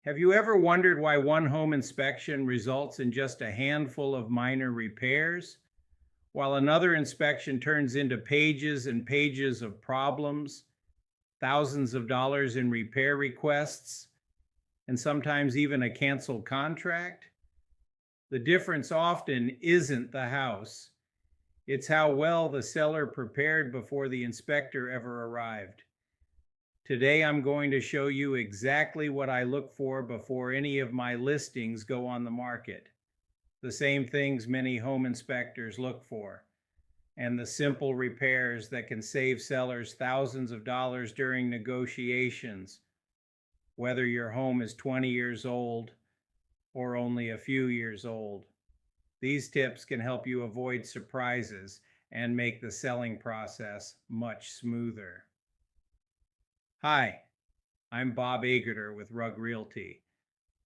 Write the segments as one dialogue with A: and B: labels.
A: Have you ever wondered why one home inspection results in just a handful of minor repairs, while another inspection turns into pages and pages of problems, thousands of dollars in repair requests, and sometimes even a canceled contract? The difference often isn't the house, it's how well the seller prepared before the inspector ever arrived. Today, I'm going to show you exactly what I look for before any of my listings go on the market. The same things many home inspectors look for, and the simple repairs that can save sellers thousands of dollars during negotiations, whether your home is 20 years old or only a few years old. These tips can help you avoid surprises and make the selling process much smoother. Hi, I'm Bob Aegerter with Rug Realty.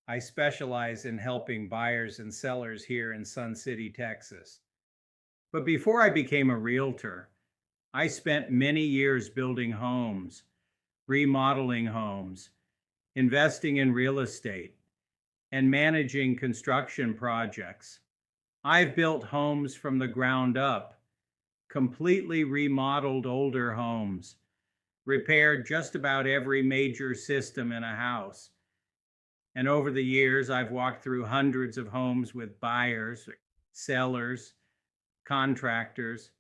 A: I specialize in helping buyers and sellers here in Sun City, Texas. But before I became a realtor, I spent many years building homes, remodeling homes, investing in real estate, and managing construction projects. I've built homes from the ground up, completely remodeled older homes, repaired just about every major system in a house. And over the years, I've walked through hundreds of homes with buyers, sellers, contractors,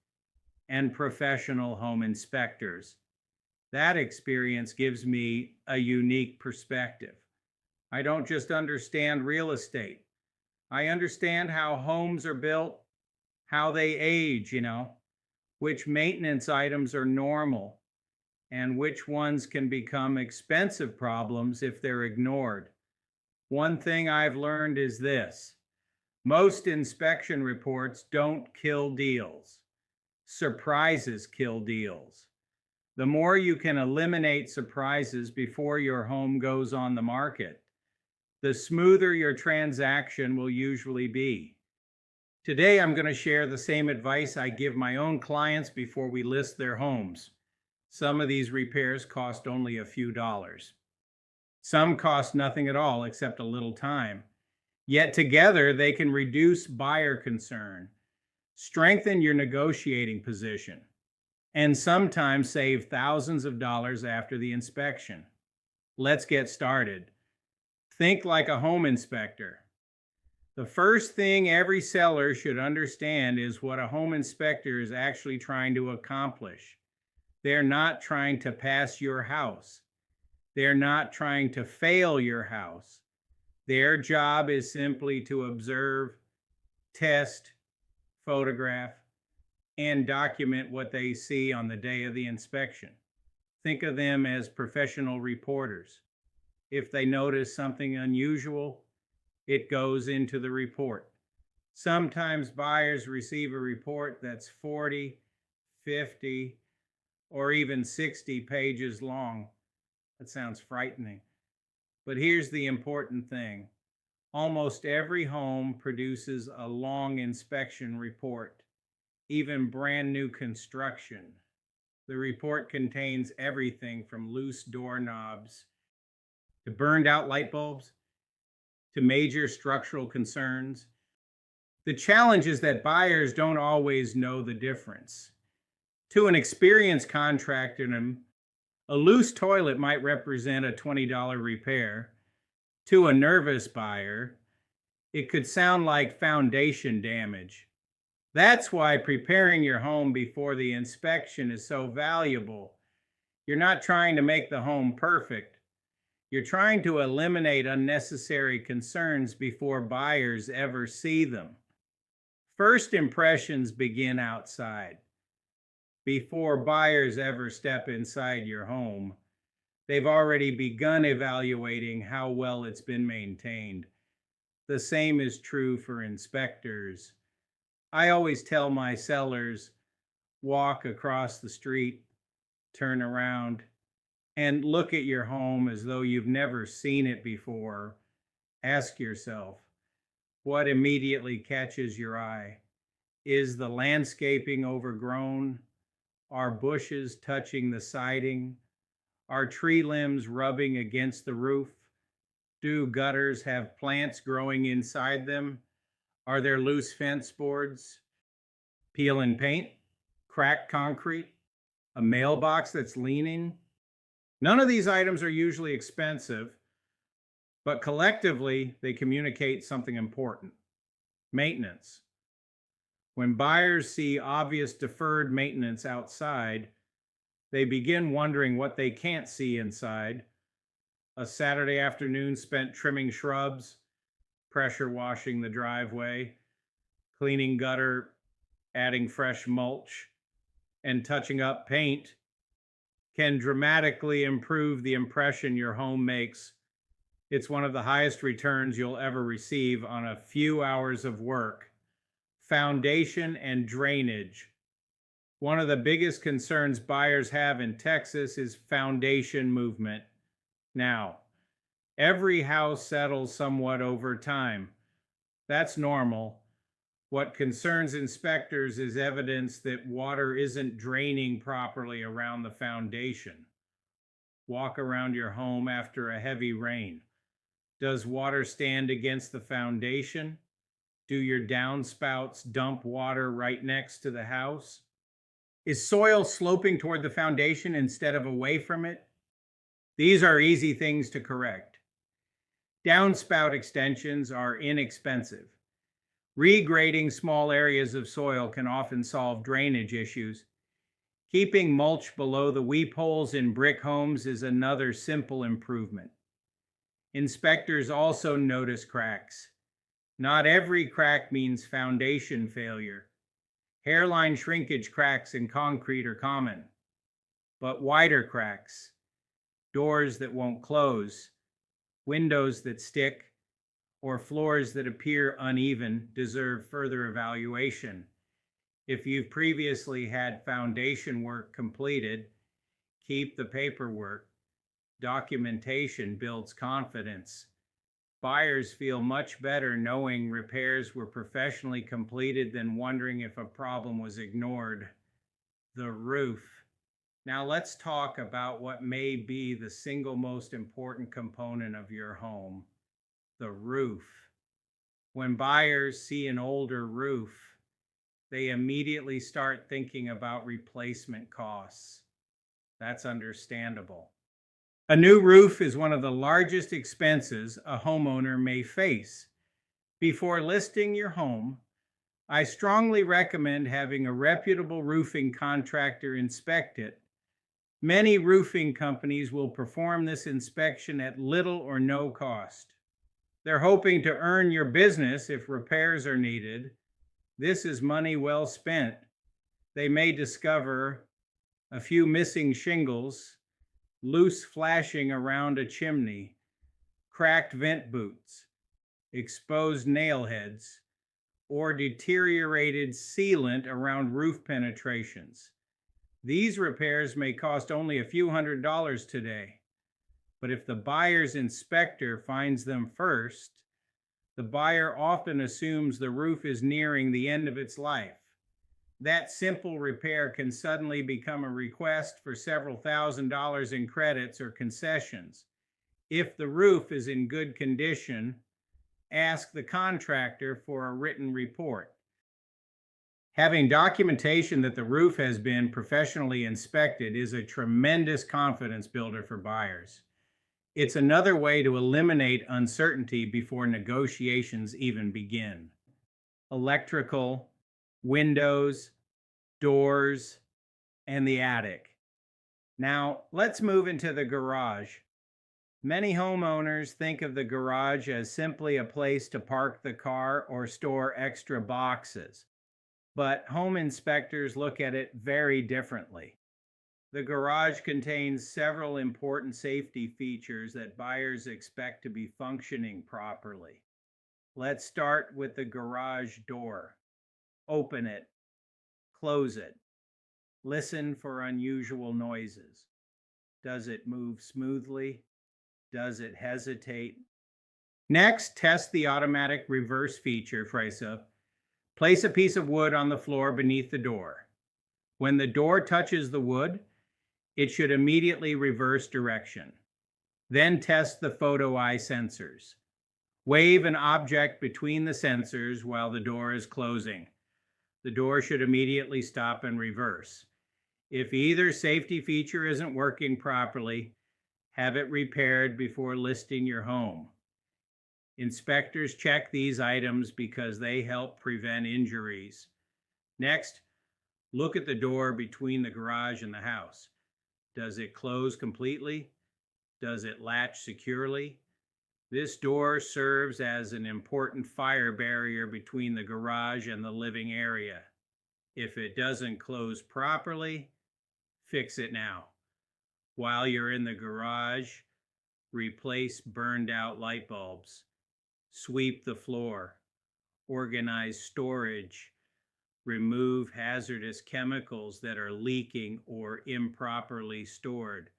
A: and professional home inspectors. That experience gives me a unique perspective. I don't just understand real estate. I understand how homes are built, how they age, which maintenance items are normal, and which ones can become expensive problems if they're ignored. One thing I've learned is this: most inspection reports don't kill deals. Surprises kill deals. The more you can eliminate surprises before your home goes on the market, the smoother your transaction will usually be. Today, I'm going to share the same advice I give my own clients before we list their homes. Some of these repairs cost only a few dollars. Some cost nothing at all except a little time. Yet together they can reduce buyer concern, strengthen your negotiating position, and sometimes save thousands of dollars after the inspection. Let's get started. Think like a home inspector. The first thing every seller should understand is what a home inspector is actually trying to accomplish. They're not trying to pass your house. They're not trying to fail your house. Their job is simply to observe, test, photograph, and document what they see on the day of the inspection. Think of them as professional reporters. If they notice something unusual, it goes into the report. Sometimes buyers receive a report that's 40, 50, or even 60 pages long. That sounds frightening. But here's the important thing. Almost every home produces a long inspection report, even brand new construction. The report contains everything from loose doorknobs to burned out light bulbs to major structural concerns. The challenge is that buyers don't always know the difference. To an experienced contractor, a loose toilet might represent a $20 repair. To a nervous buyer, it could sound like foundation damage. That's why preparing your home before the inspection is so valuable. You're not trying to make the home perfect. You're trying to eliminate unnecessary concerns before buyers ever see them. First impressions begin outside. Before buyers ever step inside your home, they've already begun evaluating how well it's been maintained. The same is true for inspectors. I always tell my sellers, walk across the street, turn around, and look at your home as though you've never seen it before. Ask yourself, what immediately catches your eye? Is the landscaping overgrown? Are bushes touching the siding? Are tree limbs rubbing against the roof? Do gutters have plants growing inside them? Are there loose fence boards, peel and paint, cracked concrete, a mailbox that's leaning? None of these items are usually expensive, but collectively they communicate something important: maintenance. When buyers see obvious deferred maintenance outside, they begin wondering what they can't see inside. A Saturday afternoon spent trimming shrubs, pressure washing the driveway, cleaning gutter, adding fresh mulch, and touching up paint can dramatically improve the impression your home makes. It's one of the highest returns you'll ever receive on a few hours of work. Foundation and drainage. One of the biggest concerns buyers have in Texas is foundation movement. Now, every house settles somewhat over time. That's normal. What concerns inspectors is evidence that water isn't draining properly around the foundation. Walk around your home after a heavy rain. Does water stand against the foundation? Do your downspouts dump water right next to the house? Is soil sloping toward the foundation instead of away from it? These are easy things to correct. Downspout extensions are inexpensive. Regrading small areas of soil can often solve drainage issues. Keeping mulch below the weep holes in brick homes is another simple improvement. Inspectors also notice cracks. Not every crack means foundation failure. Hairline shrinkage cracks in concrete are common, but wider cracks, doors that won't close, windows that stick, or floors that appear uneven deserve further evaluation. If you've previously had foundation work completed, keep the paperwork. Documentation builds confidence. Buyers feel much better knowing repairs were professionally completed than wondering if a problem was ignored. The roof. Now let's talk about what may be the single most important component of your home: the roof. When buyers see an older roof, they immediately start thinking about replacement costs. That's understandable. A new roof is one of the largest expenses a homeowner may face. Before listing your home, I strongly recommend having a reputable roofing contractor inspect it. Many roofing companies will perform this inspection at little or no cost. They're hoping to earn your business if repairs are needed. This is money well spent. They may discover a few missing shingles, loose flashing around a chimney, cracked vent boots, exposed nail heads, or deteriorated sealant around roof penetrations. These repairs may cost only a few $100s today, but if the buyer's inspector finds them first, the buyer often assumes the roof is nearing the end of its life. That simple repair can suddenly become a request for several $1,000s in credits or concessions. If the roof is in good condition, ask the contractor for a written report. Having documentation that the roof has been professionally inspected is a tremendous confidence builder for buyers. It's another way to eliminate uncertainty before negotiations even begin. Electrical, windows, doors, and the attic. Now, let's move into the garage. Many homeowners think of the garage as simply a place to park the car or store extra boxes, but home inspectors look at it very differently. The garage contains several important safety features that buyers expect to be functioning properly. Let's start with the garage door. Open it, close it, listen for unusual noises. Does it move smoothly? Does it hesitate? Next, test the automatic reverse feature. Place a piece of wood on the floor beneath the door. When the door touches the wood, it should immediately reverse direction. Then test the photo eye sensors. Wave an object between the sensors while the door is closing. The door should immediately stop and reverse. If either safety feature isn't working properly, have it repaired before listing your home. Inspectors check these items because they help prevent injuries. Next, look at the door between the garage and the house. Does it close completely? Does it latch securely? This door serves as an important fire barrier between the garage and the living area. If it doesn't close properly, fix it now. While you're in the garage, replace burned out light bulbs, sweep the floor, organize storage, remove hazardous chemicals that are leaking or improperly stored.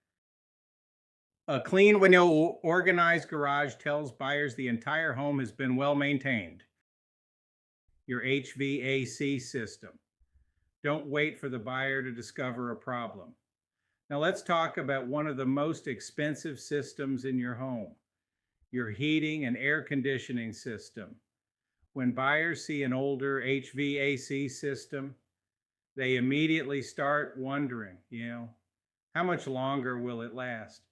A: A clean, organized garage tells buyers the entire home has been well maintained. Your HVAC system. Don't wait for the buyer to discover a problem. Now let's talk about one of the most expensive systems in your home, your heating and air conditioning system. When buyers see an older HVAC system, they immediately start wondering, how much longer will it last?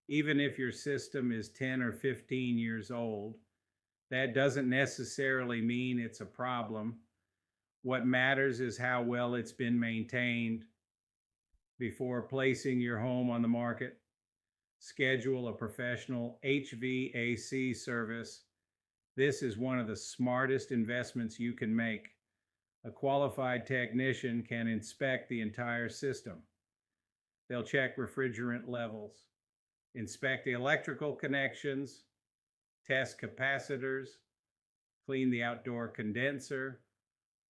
A: Even if your system is 10 or 15 years old, that doesn't necessarily mean it's a problem. What matters is how well it's been maintained. Before placing your home on the market, schedule a professional HVAC service. This is one of the smartest investments you can make. A qualified technician can inspect the entire system. They'll check refrigerant levels, inspect the electrical connections, test capacitors, clean the outdoor condenser,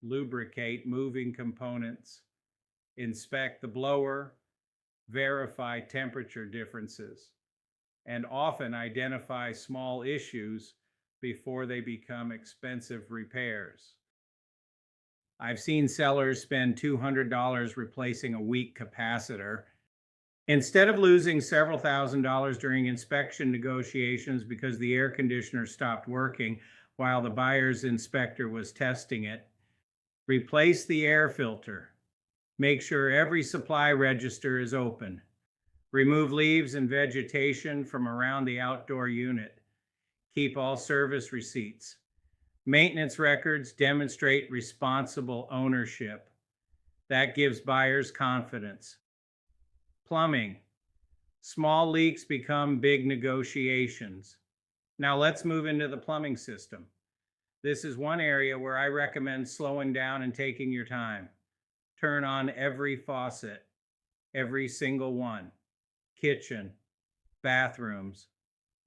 A: lubricate moving components, inspect the blower, verify temperature differences, and often identify small issues before they become expensive repairs. I've seen sellers spend $200 replacing a weak capacitor instead of losing several $1,000s during inspection negotiations because the air conditioner stopped working while the buyer's inspector was testing it. Replace the air filter. Make sure every supply register is open. Remove leaves and vegetation from around the outdoor unit. Keep all service receipts. Maintenance records demonstrate responsible ownership. That gives buyers confidence. Plumbing. Small leaks become big negotiations. Now let's move into the plumbing system. This is one area where I recommend slowing down and taking your time. Turn on every faucet, every single one. Kitchen, bathrooms,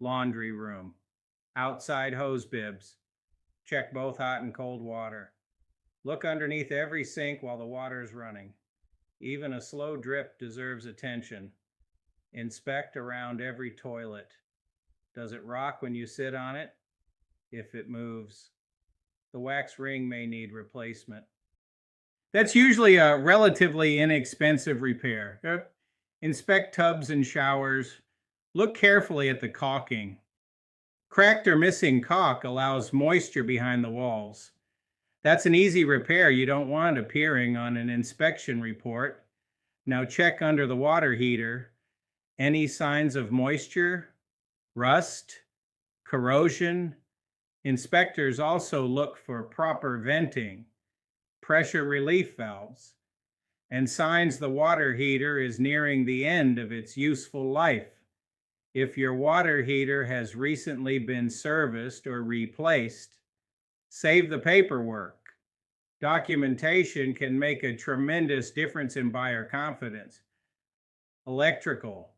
A: laundry room, outside hose bibs. Check both hot and cold water. Look underneath every sink while the water is running. Even a slow drip deserves attention. Inspect around every toilet. Does it rock when you sit on it? If it moves, the wax ring may need replacement. That's usually a relatively inexpensive repair. Inspect tubs and showers. Look carefully at the caulking. Cracked or missing caulk allows moisture behind the walls. That's an easy repair you don't want appearing on an inspection report. Now check under the water heater. Any signs of moisture, rust, corrosion? Inspectors also look for proper venting, pressure relief valves, and signs the water heater is nearing the end of its useful life. If your water heater has recently been serviced or replaced, save the paperwork. Documentation can make a tremendous difference in buyer confidence. Electrical,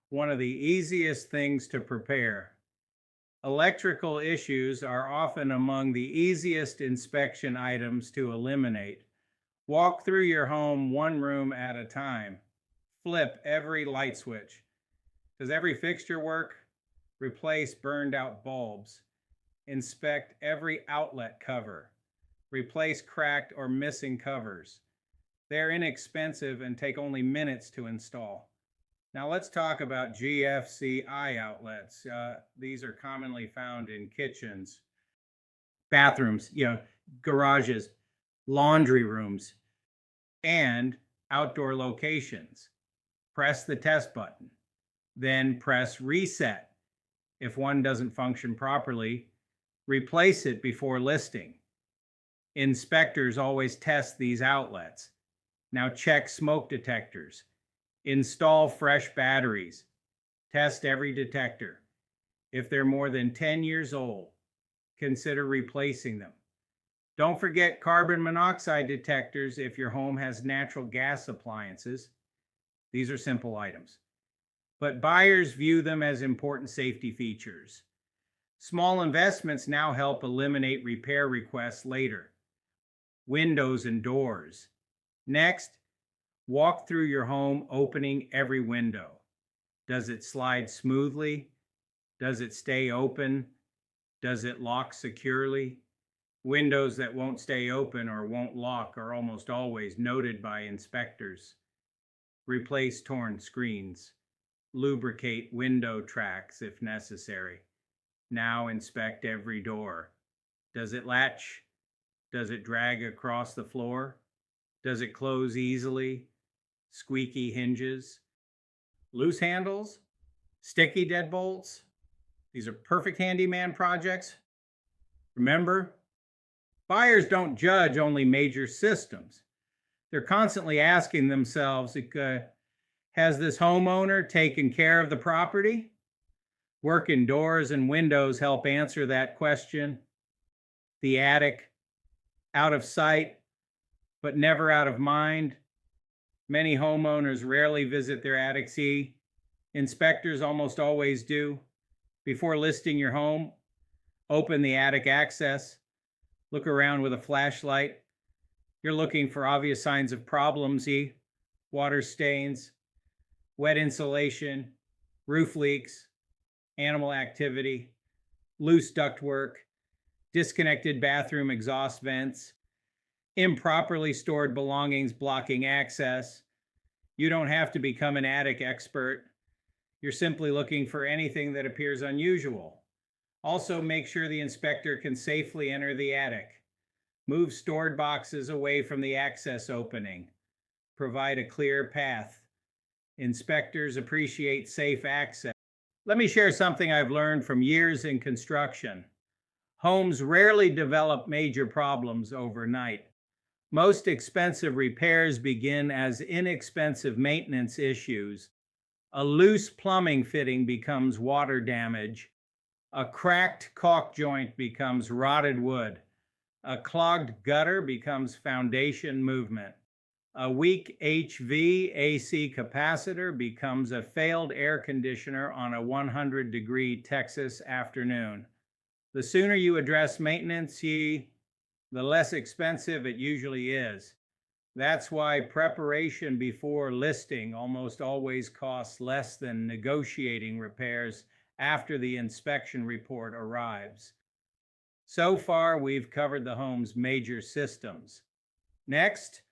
A: one of the easiest things to prepare. Electrical issues are often among the easiest inspection items to eliminate. Walk through your home one room at a time. Flip every light switch. Does every fixture work? Replace burned out bulbs. Inspect every outlet cover. Replace cracked or missing covers. They're inexpensive and take only minutes to install. Now let's talk about GFCI outlets. These are commonly found in kitchens, bathrooms, garages, laundry rooms, and outdoor locations. Press the test button, then press reset. If one doesn't function properly, replace it before listing. Inspectors always test these outlets. Now check smoke detectors. Install fresh batteries. Test every detector. If they're more than 10 years old, consider replacing them. Don't forget carbon monoxide detectors if your home has natural gas appliances. These are simple items, but buyers view them as important safety features. Small investments now help eliminate repair requests later. Windows and doors. Next, walk through your home opening every window. Does it slide smoothly? Does it stay open? Does it lock securely? Windows that won't stay open or won't lock are almost always noted by inspectors. Replace torn screens. Lubricate window tracks if necessary. Now inspect every door. Does it latch? Does it drag across the floor? Does it close easily? Squeaky hinges? Loose handles? Sticky deadbolts? These are perfect handyman projects. Remember, buyers don't judge only major systems. They're constantly asking themselves, has this homeowner taken care of the property? Work in doors and windows help answer that question. The attic, out of sight, but never out of mind. Many homeowners rarely visit their attic. Inspectors almost always do. Before listing your home, open the attic access. Look around with a flashlight. You're looking for obvious signs of problems, water stains, wet insulation, roof leaks, animal activity, loose ductwork, disconnected bathroom exhaust vents, improperly stored belongings blocking access. You don't have to become an attic expert. You're simply looking for anything that appears unusual. Also, make sure the inspector can safely enter the attic. Move stored boxes away from the access opening. Provide a clear path. Inspectors appreciate safe access. Let me share something I've learned from years in construction. Homes rarely develop major problems overnight. Most expensive repairs begin as inexpensive maintenance issues. A loose plumbing fitting becomes water damage. A cracked caulk joint becomes rotted wood. A clogged gutter becomes foundation movement. A weak HVAC capacitor becomes a failed air conditioner on a 100-degree Texas afternoon. The sooner you address maintenance, the less expensive it usually is. That's why preparation before listing almost always costs less than negotiating repairs after the inspection report arrives. So far, we've covered the home's major systems. Next,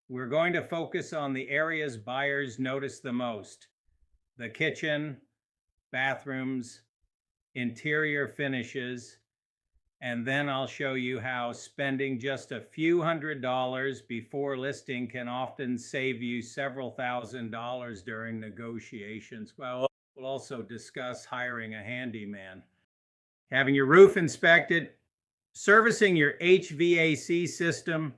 A: we're going to focus on the areas buyers notice the most: the kitchen, bathrooms, interior finishes, and then I'll show you how spending just a few $100s before listing can often save you several $1,000s during negotiations. Well, we'll also discuss hiring a handyman. Having your roof inspected, servicing your HVAC system,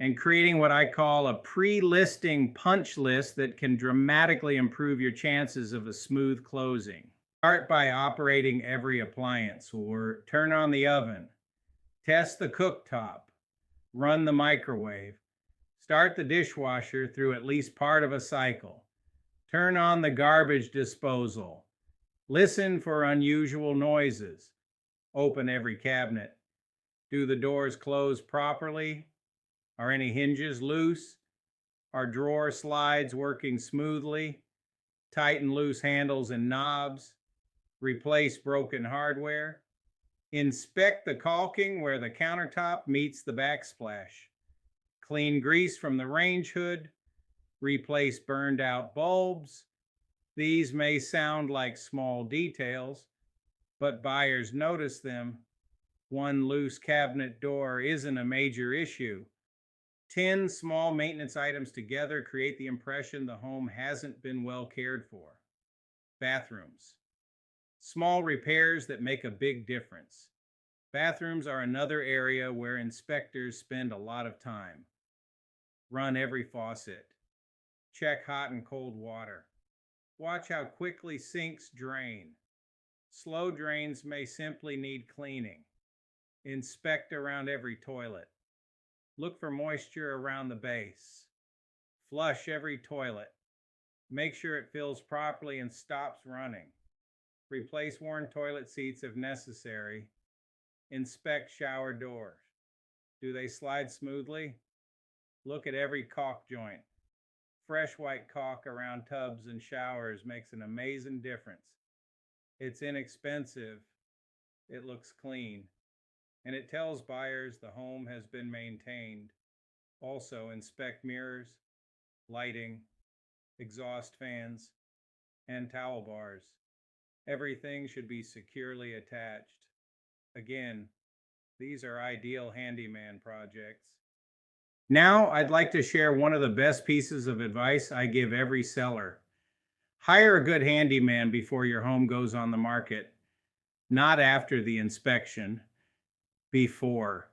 A: and creating what I call a pre-listing punch list that can dramatically improve your chances of a smooth closing. Start by operating every appliance, or turn on the oven, test the cooktop, run the microwave, start the dishwasher through at least part of a cycle, turn on the garbage disposal, listen for unusual noises, open every cabinet. Do the doors close properly? Are any hinges loose? Are drawer slides working smoothly? Tighten loose handles and knobs. Replace broken hardware. Inspect the caulking where the countertop meets the backsplash. Clean grease from the range hood. Replace burned out bulbs. These may sound like small details, but buyers notice them. One loose cabinet door isn't a major issue. 10 small maintenance items together create the impression the home hasn't been well cared for. Bathrooms. Small repairs that make a big difference. Bathrooms are another area where inspectors spend a lot of time. Run every faucet. Check hot and cold water. Watch how quickly sinks drain. Slow drains may simply need cleaning. Inspect around every toilet. Look for moisture around the base. Flush every toilet. Make sure it fills properly and stops running. Replace worn toilet seats if necessary. Inspect shower doors. Do they slide smoothly? Look at every caulk joint. Fresh white caulk around tubs and showers makes an amazing difference. It's inexpensive, it looks clean, and it tells buyers the home has been maintained. Also, inspect mirrors, lighting, exhaust fans, and towel bars. Everything should be securely attached. Again, these are ideal handyman projects. Now, I'd like to share one of the best pieces of advice I give every seller. Hire a good handyman before your home goes on the market, not after the inspection, before.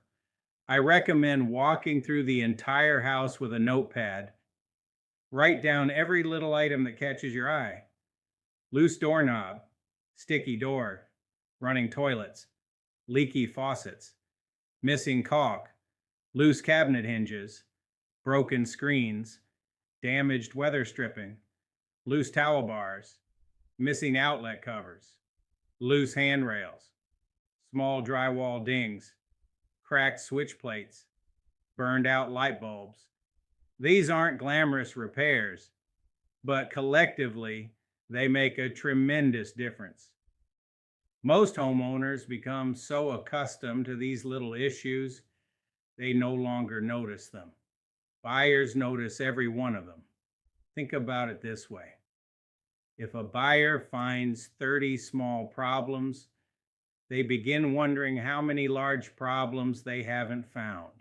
A: I recommend walking through the entire house with a notepad. Write down every little item that catches your eye. Loose doorknob, sticky door, running toilets, leaky faucets, missing caulk, loose cabinet hinges, broken screens, damaged weather stripping, loose towel bars, missing outlet covers, loose handrails, small drywall dings, cracked switch plates, burned out light bulbs. These aren't glamorous repairs, but collectively, they make a tremendous difference. Most homeowners become so accustomed to these little issues, they no longer notice them. Buyers notice every one of them. Think about it this way. If a buyer finds 30 small problems, they begin wondering how many large problems they haven't found.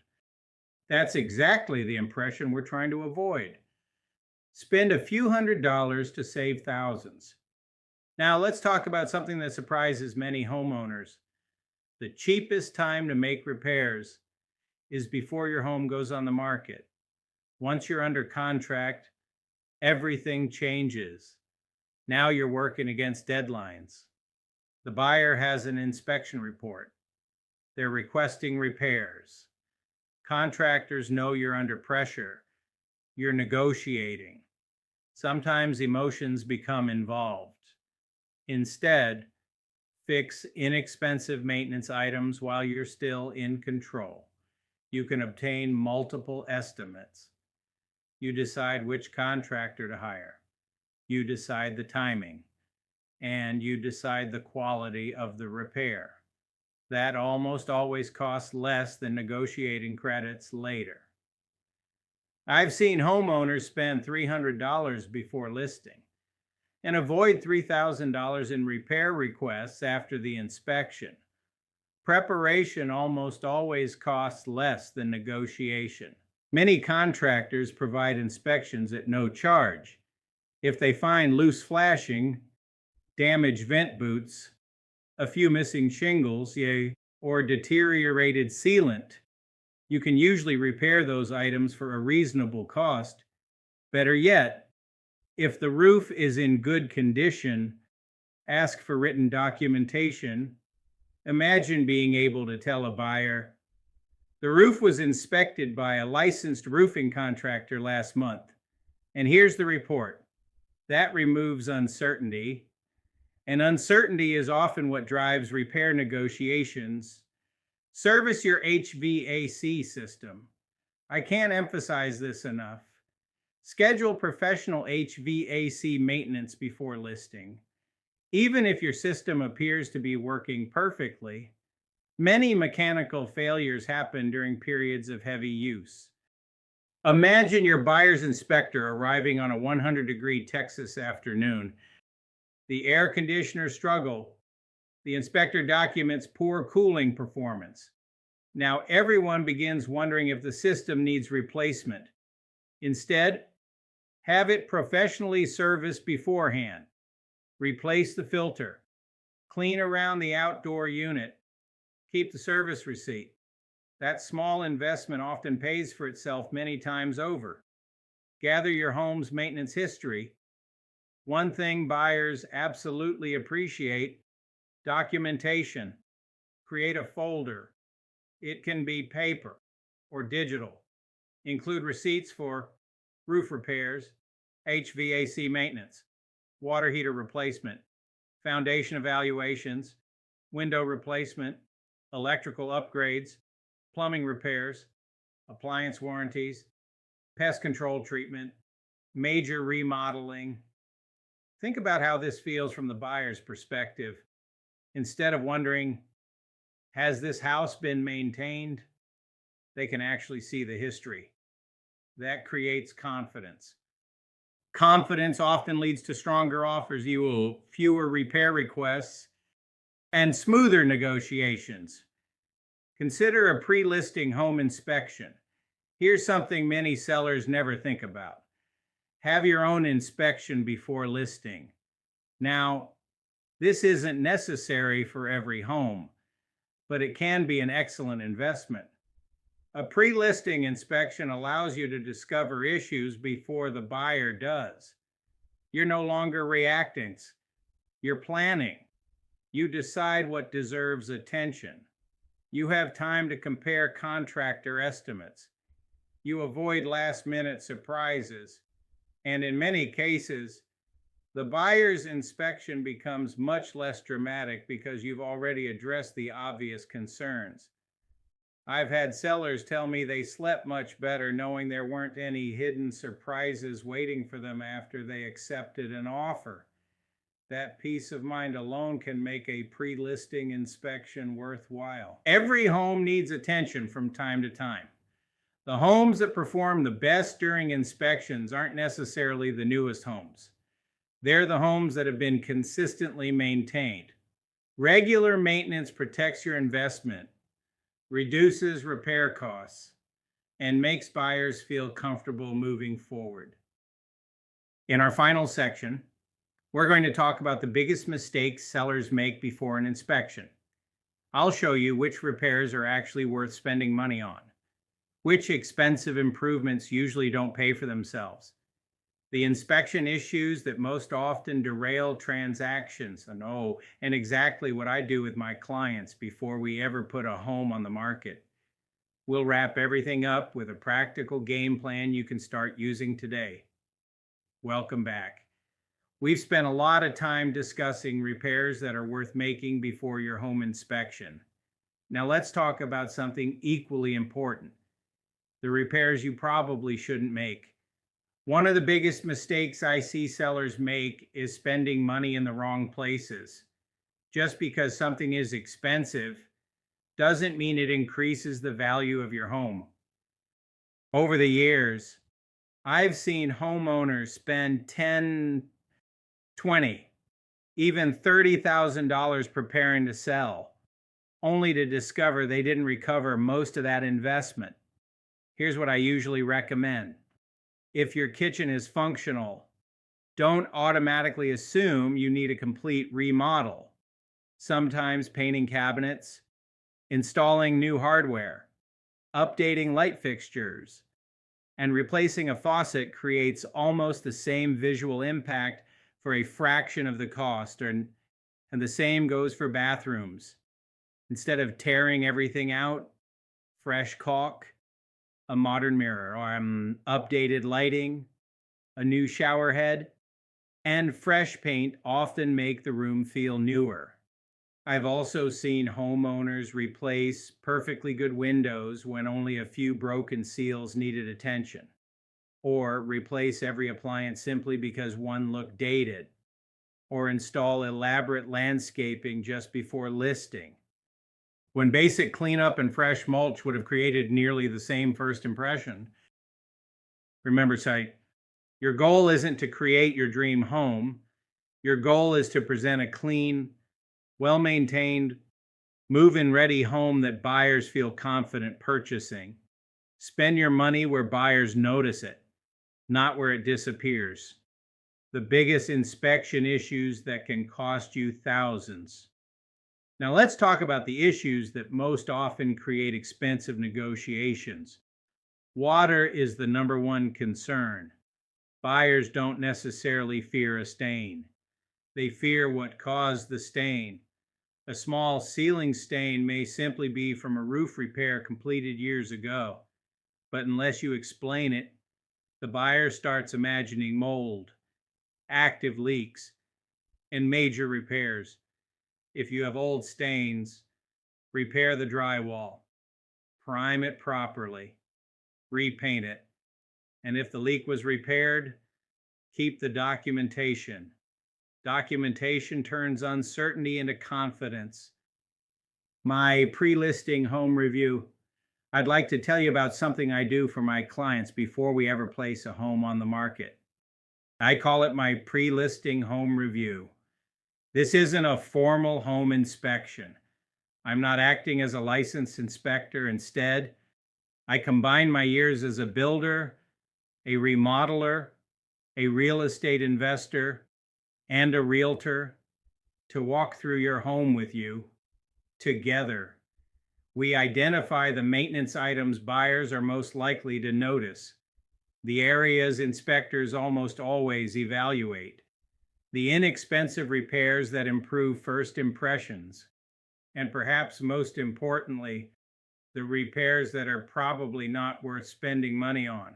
A: That's exactly the impression we're trying to avoid. Spend a few $100s to save thousands. Now let's talk about something that surprises many homeowners. The cheapest time to make repairs is before your home goes on the market. Once you're under contract, everything changes. Now you're working against deadlines. The buyer has an inspection report. They're requesting repairs. Contractors know you're under pressure. You're negotiating. Sometimes emotions become involved. Instead, fix inexpensive maintenance items while you're still in control. You can obtain multiple estimates. You decide which contractor to hire. You decide the timing. And you decide the quality of the repair. That almost always costs less than negotiating credits later. I've seen homeowners spend $300 before listing and avoid $3,000 in repair requests after the inspection. Preparation almost always costs less than negotiation. Many contractors provide inspections at no charge. If they find loose flashing, damaged vent boots, a few missing shingles, or deteriorated sealant, you can usually repair those items for a reasonable cost. Better yet, if the roof is in good condition, ask for written documentation. Imagine being able to tell a buyer, the roof was inspected by a licensed roofing contractor last month, and here's the report. That removes uncertainty, and uncertainty is often what drives repair negotiations. Service your HVAC system. I can't emphasize this enough. Schedule professional HVAC maintenance before listing. Even if your system appears to be working perfectly, many mechanical failures happen during periods of heavy use. Imagine your buyer's inspector arriving on a 100-degree Texas afternoon. The air conditioner struggle. The inspector documents poor cooling performance. Now everyone begins wondering if the system needs replacement. Instead, have it professionally serviced beforehand. Replace the filter. Clean around the outdoor unit. Keep the service receipt. That small investment often pays for itself many times over. Gather your home's maintenance history. One thing buyers absolutely appreciate: documentation. Create a folder. It can be paper or digital. Include receipts for roof repairs, HVAC maintenance, water heater replacement, foundation evaluations, window replacement, electrical upgrades, plumbing repairs, appliance warranties, pest control treatment, major remodeling. Think about how this feels from the buyer's perspective. Instead of wondering, has this house been maintained? They can actually see the history. That creates confidence. Confidence often leads to stronger offers, fewer repair requests, and smoother negotiations. Consider a pre-listing home inspection. Here's something many sellers never think about. Have your own inspection before listing. Now, this isn't necessary for every home, but it can be an excellent investment. A pre-listing inspection allows you to discover issues before the buyer does. You're no longer reacting. You're planning. You decide what deserves attention. You have time to compare contractor estimates. You avoid last-minute surprises. And in many cases, the buyer's inspection becomes much less dramatic because you've already addressed the obvious concerns. I've had sellers tell me they slept much better knowing there weren't any hidden surprises waiting for them after they accepted an offer. That peace of mind alone can make a pre-listing inspection worthwhile. Every home needs attention from time to time. The homes that perform the best during inspections aren't necessarily the newest homes. They're the homes that have been consistently maintained. Regular maintenance protects your investment, reduces repair costs, and makes buyers feel comfortable moving forward. In our final section, we're going to talk about the biggest mistakes sellers make before an inspection. I'll show you which repairs are actually worth spending money on, which expensive improvements usually don't pay for themselves, the inspection issues that most often derail transactions, and exactly what I do with my clients before we ever put a home on the market. We'll wrap everything up with a practical game plan you can start using today. Welcome back. We've spent a lot of time discussing repairs that are worth making before your home inspection. Now let's talk about something equally important: the repairs you probably shouldn't make. One of the biggest mistakes I see sellers make is spending money in the wrong places. Just because something is expensive doesn't mean it increases the value of your home. Over the years, I've seen homeowners spend $10,000, $20,000, even $30,000 preparing to sell, only to discover they didn't recover most of that investment. Here's what I usually recommend. If your kitchen is functional, don't automatically assume you need a complete remodel. Sometimes painting cabinets, installing new hardware, updating light fixtures, and replacing a faucet creates almost the same visual impact for a fraction of the cost, and the same goes for bathrooms. Instead of tearing everything out, fresh caulk, a modern mirror, or updated lighting, a new shower head, and fresh paint often make the room feel newer. I've also seen homeowners replace perfectly good windows when only a few broken seals needed attention, or replace every appliance simply because one looked dated, or install elaborate landscaping just before listing, when basic cleanup and fresh mulch would have created nearly the same first impression. Remember, your goal isn't to create your dream home. Your goal is to present a clean, well-maintained, move-in ready home that buyers feel confident purchasing. Spend your money where buyers notice it, not where it disappears. The biggest inspection issues that can cost you thousands. Now let's talk about the issues that most often create expensive negotiations. Water is the number one concern. Buyers don't necessarily fear a stain. They fear what caused the stain. A small ceiling stain may simply be from a roof repair completed years ago, but unless you explain it, the buyer starts imagining mold, active leaks, and major repairs. If you have old stains, repair the drywall, prime it properly, repaint it, and if the leak was repaired, keep the documentation. Documentation turns uncertainty into confidence. My pre-listing home review. I'd like to tell you about something I do for my clients before we ever place a home on the market. I call it my pre-listing home review. This isn't a formal home inspection. I'm not acting as a licensed inspector. Instead, I combine my years as a builder, a remodeler, a real estate investor, and a realtor to walk through your home with you together. We identify the maintenance items buyers are most likely to notice, the areas inspectors almost always evaluate, the inexpensive repairs that improve first impressions, and perhaps most importantly, the repairs that are probably not worth spending money on.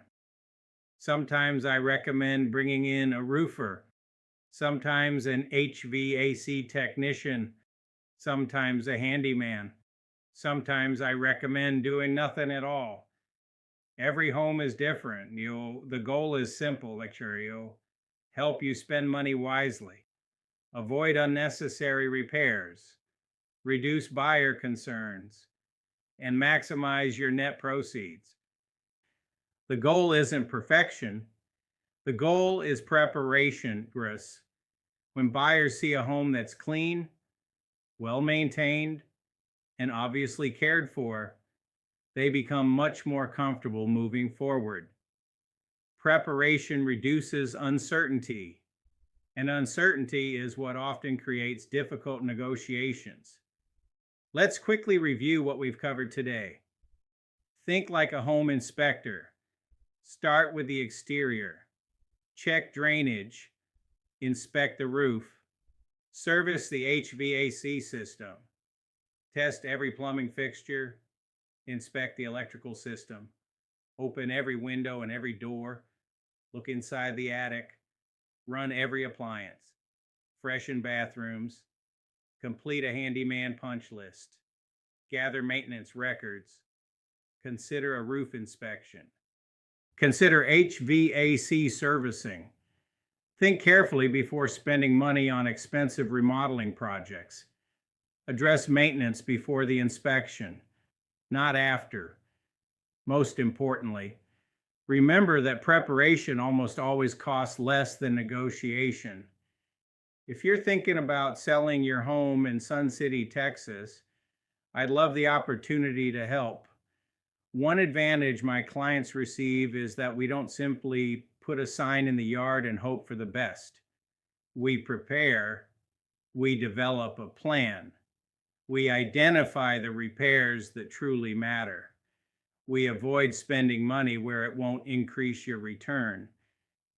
A: Sometimes I recommend bringing in a roofer, sometimes an HVAC technician, sometimes a handyman. Sometimes I recommend doing nothing at all. Every home is different. The goal is simple, lecture. Help you spend money wisely, avoid unnecessary repairs, reduce buyer concerns, and maximize your net proceeds. The goal isn't perfection. The goal is preparation, Chris. When buyers see a home that's clean, well-maintained, and obviously cared for, they become much more comfortable moving forward. Preparation reduces uncertainty, and uncertainty is what often creates difficult negotiations. Let's quickly review what we've covered today. Think like a home inspector. Start with the exterior. Check drainage. Inspect the roof. Service the HVAC system. Test every plumbing fixture. Inspect the electrical system. Open every window and every door. Look inside the attic. Run every appliance. Freshen bathrooms. Complete a handyman punch list. Gather maintenance records. Consider a roof inspection. Consider HVAC servicing. Think carefully before spending money on expensive remodeling projects. Address maintenance before the inspection, not after. Most importantly, remember that preparation almost always costs less than negotiation. If you're thinking about selling your home in Sun City, Texas, I'd love the opportunity to help. One advantage my clients receive is that we don't simply put a sign in the yard and hope for the best. We prepare, we develop a plan. We identify the repairs that truly matter. We avoid spending money where it won't increase your return.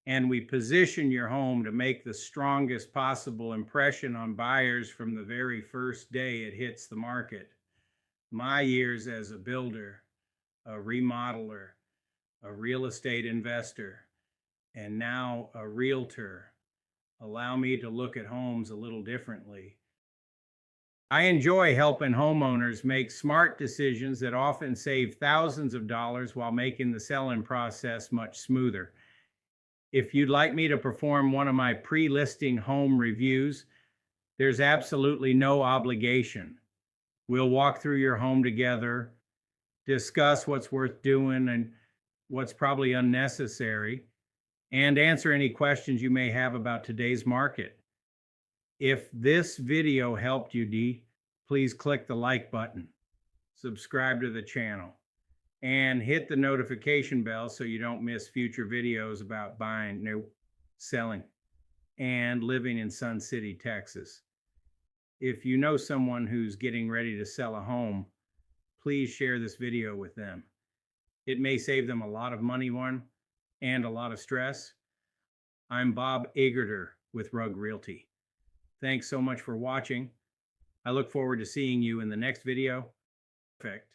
A: And we position your home to make the strongest possible impression on buyers from the very first day it hits the market. My years as a builder, a remodeler, a real estate investor, and now a realtor allow me to look at homes a little differently. I enjoy helping homeowners make smart decisions that often save thousands of dollars while making the selling process much smoother. If you'd like me to perform one of my pre-listing home reviews, there's absolutely no obligation. We'll walk through your home together, discuss what's worth doing and what's probably unnecessary, and answer any questions you may have about today's market. If this video helped you, D, please click the like button, subscribe to the channel, and hit the notification bell so you don't miss future videos about buying, selling, and living in Sun City, Texas. If you know someone who's getting ready to sell a home, please share this video with them. It may save them a lot of money, and a lot of stress. I'm Bob Aegerter with Rug Realty. Thanks so much for watching. I look forward to seeing you in the next video. Perfect.